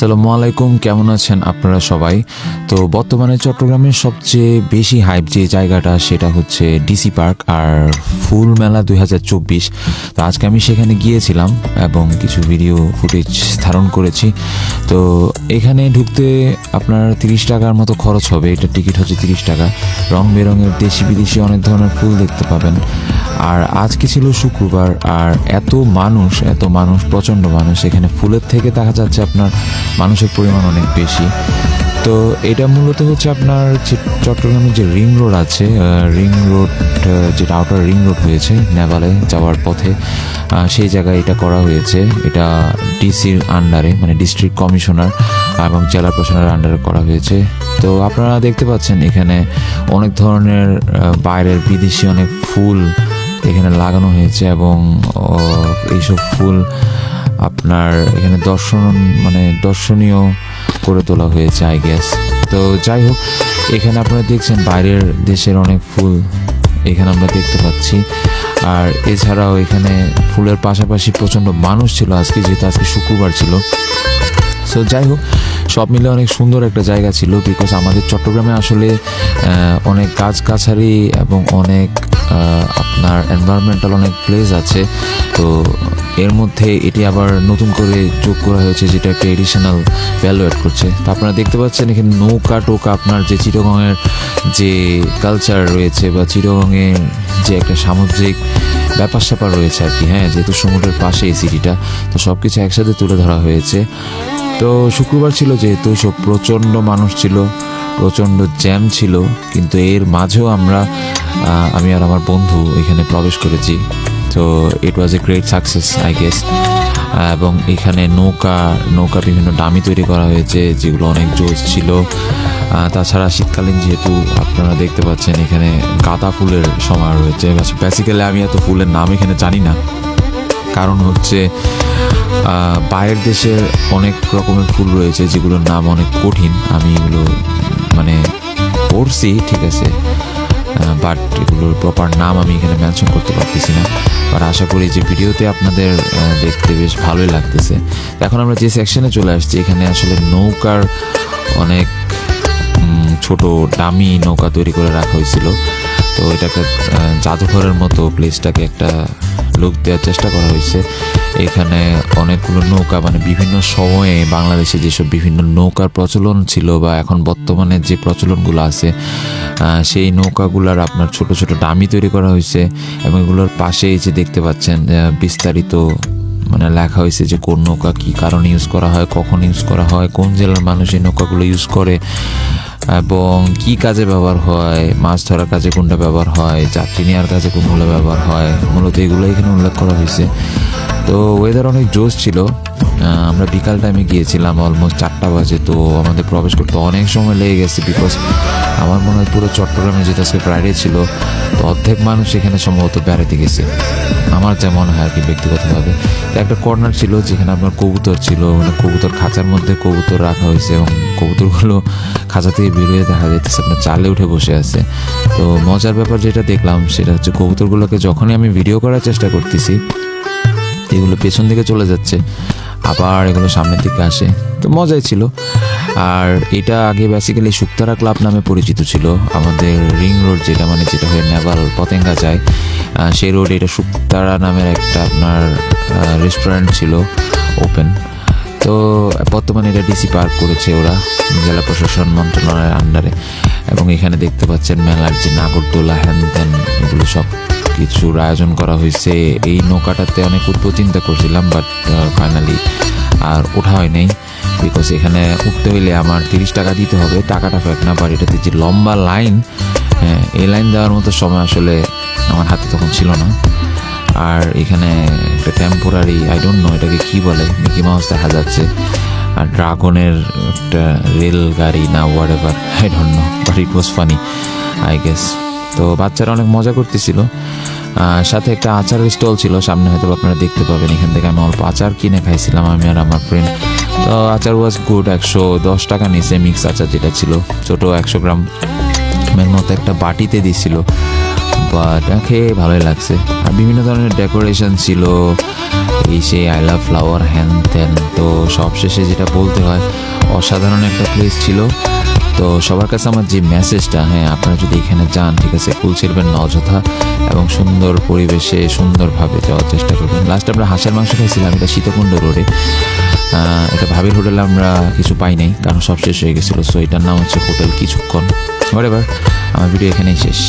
আসসালামু আলাইকুম, কেমন আছেন আপনারা সবাই? তো বর্তমানে চট্টগ্রামের সবচেয়ে বেশি হাইপ যে জায়গাটা সেটা হচ্ছে ডিসি পার্ক আর ফুল মেলা 2024। তো আজকে আমি সেখানে গিয়েছিলাম এবং কিছু ভিডিও ফুটেজ ধারণ করেছি। তো এখানে ঢুকতে আপনার 30 টাকার মতো খরচ হবে। এটা টিকিট হচ্ছে 30 টাকা। রং বেরঙের দেশি বিদেশি অনেক ধরনের ফুল দেখতে পাবেন। আর আজকে ছিল শুক্রবার, আর এত মানুষ প্রচণ্ড মানুষ। এখানে ফুলের থেকে দেখা যাচ্ছে আপনার মানুষের পরিমাণ অনেক বেশি। তো এটা মূলত হচ্ছে আপনার চট্টগ্রামের যে রিং রোড আছে, রিং রোড যেটা আউটার রিং রোড হয়েছে নেভালে যাওয়ার পথে, সেই জায়গায় এটা করা হয়েছে। এটা ডিসির আন্ডারে, মানে ডিস্ট্রিক্ট কমিশনার এবং জেলা প্রশাসনের আন্ডারে করা হয়েছে। তো আপনারা দেখতে পাচ্ছেন এখানে অনেক ধরনের বাইরের বিদেশি অনেক ফুল এখানে লাগানো হয়েছে এবং এইসব ফুল আপনার এখানে দর্শনীয় করে তোলা হয়েছে আই গেস। তো যাই হোক, এখানে আপনারা দেখছেন বাইরের দেশের অনেক ফুল এখানে আমরা দেখতে পাচ্ছি। আর এছাড়াও এখানে ফুলের পাশাপাশি প্রচণ্ড মানুষ ছিল আজকে, যেহেতু আজকে শুক্রবার ছিল। সো যাই হোক, সব মিলে অনেক সুন্দর একটা জায়গা ছিল। বিকজ আমাদের চট্টগ্রামে আসলে অনেক গাছগাছালি এবং অনেক আপনার এনভায়রনমেন্টাল অনেক প্লেস আছে। তো এর মধ্যে এটি আবার নতুন করে যোগ করা হয়েছে, যেটা একটা এডিশনাল ভ্যালু অ্যাড করছে। তো আপনারা দেখতে পাচ্ছেন এখানে নৌকা টোকা, আপনার যে চিটাগংয়ের যে কালচার রয়েছে বা চিটাগংয়ের যে একটা সামুদ্রিক ব্যাপার স্যাপার রয়েছে আর কি, হ্যাঁ, যেহেতু সমুদ্রের পাশে এই সিটিটা, তো সব কিছু একসাথে তুলে ধরা হয়েছে। তো শুক্রবার ছিল যেহেতু, সব প্রচণ্ড মানুষ ছিল, প্রচণ্ড জ্যাম ছিল, কিন্তু এর মাঝেও আমি আর আমার বন্ধু এখানে প্রবেশ করেছি। তো it was a great success I guess. এবং এখানে নৌকা বিভিন্ন ডামি তৈরি করা হয়েছে, যেগুলো অনেক জোস ছিল। তাছাড়া শীতকালীন যেহেতু আপনারা দেখতে পাচ্ছেন এখানে গাঁদা ফুলের সমারোহ রয়েছে। বেসিক্যালি আমি এত ফুলের নাম এখানে জানি না, কারণ হচ্ছে বাইরের দেশের অনেক রকমের ফুল রয়েছে যেগুলোর নাম অনেক কঠিন। আমি এগুলো পড়ছি, ঠিক আছে, বাট এগুলোর প্রপার নাম আমি এখানে মেনশন করতে পারতেছি না। বাট আশা করি যে ভিডিওতে আপনাদের দেখতে বেশ ভালোই লাগতেছে। এখন আমরা যে সেকশনে চলে আসছি, এখানে আসলে নৌকার অনেক ছোট দামি নৌকা তৈরি করে রাখা হয়েছিল। তো এটা একটা জাদুঘরের মতো প্লেসটাকে একটা লুক দেওয়ার চেষ্টা করা হয়েছে। এখানে অনেকগুলো নৌকা, মানে বিভিন্ন সময়ে বাংলাদেশে যেসব বিভিন্ন নৌকার প্রচলন ছিল বা এখন বর্তমানে যে প্রচলনগুলো আছে, সেই নৌকাগুলোর আপনার ছোট ছোট ডামি তৈরি করা হয়েছে। এবং এগুলোর পাশে এই যে দেখতে পাচ্ছেন বিস্তারিত মানে লেখা হয়েছে যে কোন নৌকা কী কারণে ইউজ করা হয়, কখন ইউজ করা হয়, কোন জেলার মানুষ এই নৌকাগুলো ইউজ করে এবং কি কাজে ব্যবহার হয়, মাছ ধরার কাজে কোনটা ব্যবহার হয়, যাত্রী নেওয়ার কাজে কোনগুলো ব্যবহার হয়, মূলত এগুলো এখানে উল্লেখ করা হয়েছে। তো ওয়েদার অনেক জোশ ছিল। আমরা বিকাল টাইমে গিয়েছিলাম, অলমোস্ট 4টা বাজে। তো আমাদের প্রবেশ করতে অনেক সময় লেগে গেছে, বিকজ আমার মনে হয় পুরো চট্টগ্রামে যেটা আজকে ফ্রাইডে ছিল, তো অর্ধেক মানুষ এখানে সম্ভবত বেড়াতে গেছে, আমার যা মনে হয় আর কি ব্যক্তিগতভাবে। তো একটা কর্নার ছিল যেখানে আপনার কবুতর ছিল, মানে কবুতর খাঁচার মধ্যে কবুতর রাখা হয়েছে এবং কবুতরগুলো খাঁচা থেকে বেরিয়ে দেখা যাইতেছে আপনার চালে উঠে বসে আছে। তো মজার ব্যাপার যেটা দেখলাম সেটা হচ্ছে কবুতরগুলোকে যখনই আমি ভিডিও করার চেষ্টা করতেছি, এগুলো পেছন দিকে চলে যাচ্ছে, আবার এগুলো সামনের দিকে আসে। তো মজাই ছিল। আর এটা আগে বেসিক্যালি শুক্তারা ক্লাব নামে পরিচিত ছিল। আমাদের রিং রোড যেটা হয়ে নেভাল পতেঙ্গা যায়, সেই রোডে এটা শুক্তারা নামের একটা আপনার রেস্টুরেন্ট ছিল ওপেন। তো বর্তমানে এটা ডিসি পার্ক করেছে ওরা, জেলা প্রশাসন মন্ত্রণালয়ের আন্ডারে। এবং এখানে দেখতে পাচ্ছেন মেলার যে নাগরদোলা হ্যান ত্যান এগুলো সব কিছুর আয়োজন করা হয়েছে। এই নৌকাটাতে অনেক চিন্তা করছিলাম, বাট ফাইনালি আর ওঠা হয় নাই, বিকজ এখানে উঠতে হইলে আমার 30 টাকা দিতে হবে। টাকাটা ফেক না, বাট এটাতে যে লম্বা লাইন, হ্যাঁ, এই লাইন দেওয়ার মতো সময় আসলে আমার হাতে তখন ছিল না। আর এখানে একটা টেম্পোরারি, আই ডোন্ট নো এটাকে কী বলে, মিকি মাউস দেখা যাচ্ছে, আর ড্রাগনের একটা রেল গাড়ি না what ever, I don't know, but it was funny I guess. তো বাচ্চারা অনেক মজা করতেছিল। সাথে একটা আচারের স্টল ছিল সামনে, হয়তো আপনারা দেখতে পাবেন। এখান থেকে আমি অল্প আচার কিনে খাইছিলাম আমি আর আমার ফ্রেন্ড। তো আচার ওয়াজ গুড। 110 টাকা নিচে মিক্স আচার যেটা ছিল, ছোটো 100 গ্রামের মতো একটা বাটিতে দিছিল, বাট খেয়ে ভালোই লাগছে। আর বিভিন্ন ধরনের ডেকোরেশন ছিল, এই সেই আই লাভ ফ্লাওয়ার হ্যান ত্যান। তো সবশেষে যেটা বলতে হয়, অসাধারণ একটা প্লেস ছিল। তো সবার কাছে আমার যে মেসেজটা, হ্যাঁ আপনারা যদি এখানে যান ঠিক আছে, কুল ছিড়বেন না অযথা, এবং সুন্দর পরিবেশে সুন্দরভাবে যাওয়ার চেষ্টা করবেন। লাস্ট আমরা হাঁসের মাংস খাইছিলাম, এটা সীতাকুণ্ড রোডে। এটা ভাবির হোটেলে আমরা কিছু পাই নাই, কারণ সব শেষ হয়ে গেছিলো। সো এটার নাম হচ্ছে হোটেল কিছুক্ষণ। এবার আমার ভিডিও এখানেই শেষ।